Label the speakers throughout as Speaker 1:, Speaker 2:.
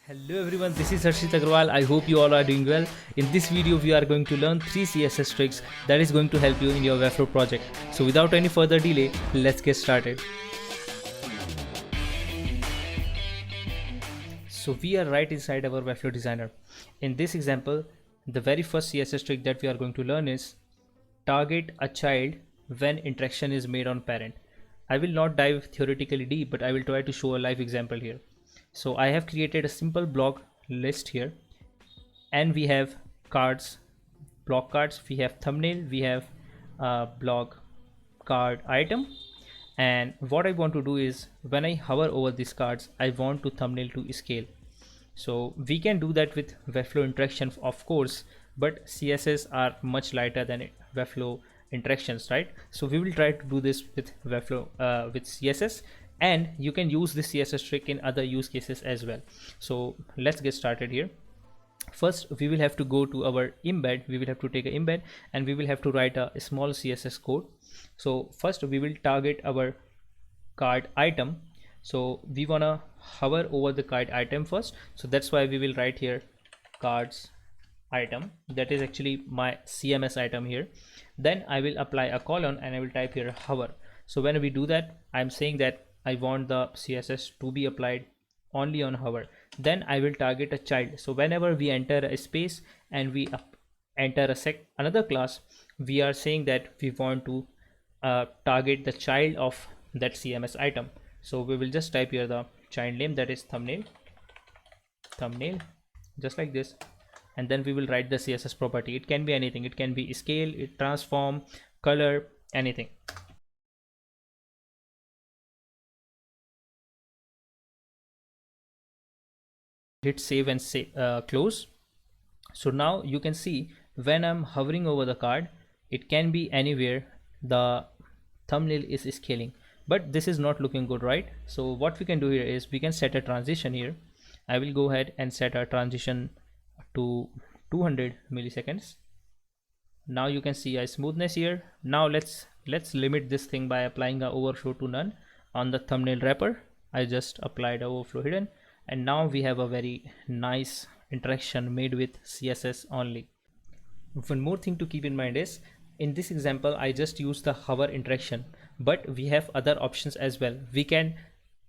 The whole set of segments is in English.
Speaker 1: Hello everyone, this is Harshit Agrawal. I hope you all are doing well. In this video, we are going to learn 3 CSS tricks that is going to help you in your Webflow project. So without any further delay, let's get started. So we are right inside our Webflow designer. In this example, the very first CSS trick that we are going to learn is target a child when interaction is made on parent. I will not dive theoretically deep, but I will try to show a live example here. So I have created a simple block list here, and we have cards, block cards, we have thumbnail, we have block card item. And what I want to do is when I hover over these cards, I want to thumbnail to scale. So we can do that with Webflow interaction, of course, but CSS are much lighter than Webflow interactions, right? So we will try to do this with Webflow with CSS, and you can use this CSS trick in other use cases as well. So let's get started here. First, we will have to go to our embed. We will have to take an embed and we will have to write a small CSS code. So first we will target our card item. So we wanna hover over the card item first. So that's why we will write here cards item. That is actually my CMS item here. Then I will apply a colon and I will type here hover. So when we do that, I'm saying that I want the CSS to be applied only on hover. Then I will target a child. So whenever we enter a space and we enter another class, we are saying that we want to target the child of that CMS item. So we will just type here the child name, that is thumbnail, just like this. And then we will write the CSS property. It can be anything. It can be scale, transform, color, anything. Hit save and close. So now you can see when I'm hovering over the card, it can be anywhere. The thumbnail is scaling, but this is not looking good, right? So what we can do here is we can set a transition here. I will go ahead and set a transition to 200 milliseconds. Now you can see a smoothness here. Now let's limit this thing by applying a overflow to none on the thumbnail wrapper. I just applied overflow hidden, and now we have a very nice interaction made with CSS only. One more thing to keep in mind is in this example I just used the hover interaction, but we have other options as well. We can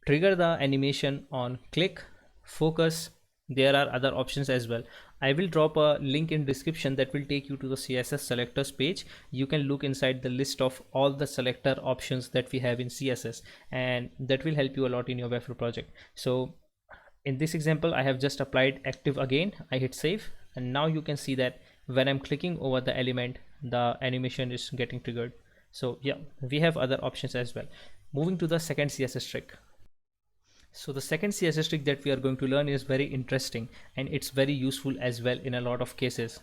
Speaker 1: trigger the animation on click, focus. There are other options as well. I will drop a link in description that will take you to the CSS selectors page. You can look inside the list of all the selector options that we have in CSS, and that will help you a lot in your Webflow project. So in this example I have just applied active again. I hit save, and now you can see that when I'm clicking over the element, the animation is getting triggered. So yeah, we have other options as well. Moving to the second CSS trick. So the second CSS trick that we are going to learn is very interesting, and it's very useful as well in a lot of cases.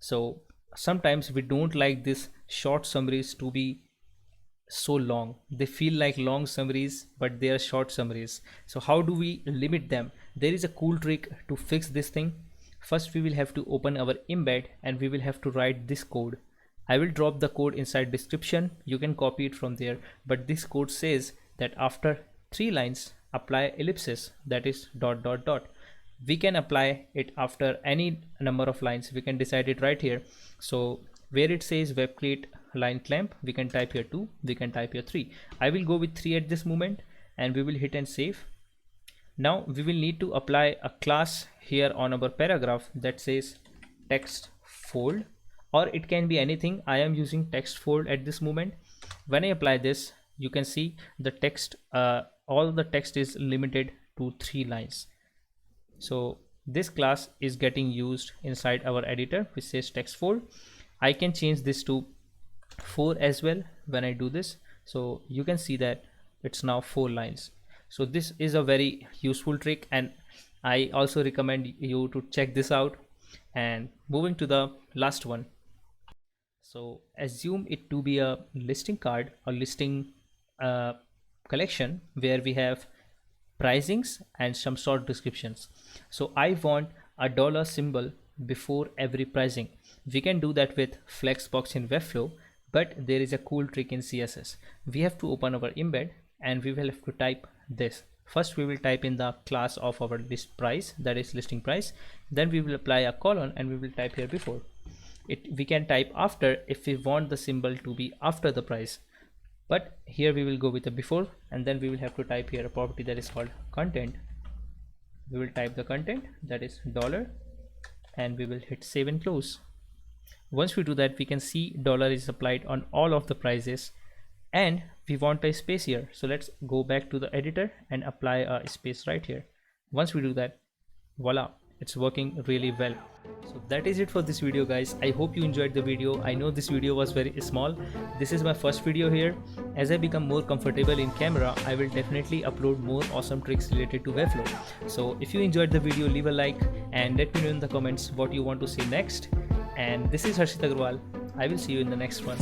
Speaker 1: So sometimes we don't like this short summaries to be so long. They feel like long summaries, but they are short summaries. So how do we limit them? There is a cool trick to fix this thing. First we will have to open our embed and we will have to write this code. I will drop the code inside description. You can copy it from there, but this code says that after 3 lines apply ellipsis, that is ... We can apply it after any number of lines. We can decide it right here. So where it says web create line clamp, we can type here 2, we can type here 3. I will go with 3 at this moment, and we will hit and save. Now we will need to apply a class here on our paragraph that says text fold, or it can be anything. I am using text fold at this moment. When I apply this, you can see the text, all the text is limited to 3 lines. So this class is getting used inside our editor which says text fold. I can change this to 4 as well when I do this. So you can see that it's now 4 lines. So this is a very useful trick, and I also recommend you to check this out. And moving to the last one. So assume it to be a listing card or listing collection where we have pricings and some short descriptions. So I want a dollar symbol before every pricing. We can do that with Flexbox in Webflow, but there is a cool trick in CSS. We have to open our embed and we will have to type this. First we will type in the class of our list price, that is listing price. Then we will apply a colon and we will type here before. We can type after if we want the symbol to be after the price, but here we will go with the before, and then we will have to type here a property that is called content. We will type the content, that is $, and we will hit save and close. Once we do that, we can see $ is applied on all of the prices, and we want a space here. So let's go back to the editor and apply a space right here. Once we do that, voila, it's working really well. So that is it for this video, guys. I hope you enjoyed the video. I know this video was very small. This is my first video here. As I become more comfortable in camera, I will definitely upload more awesome tricks related to Webflow. So if you enjoyed the video, leave a like and let me know in the comments what you want to see next. And this is Harshit Agrawal. I will see you in the next one.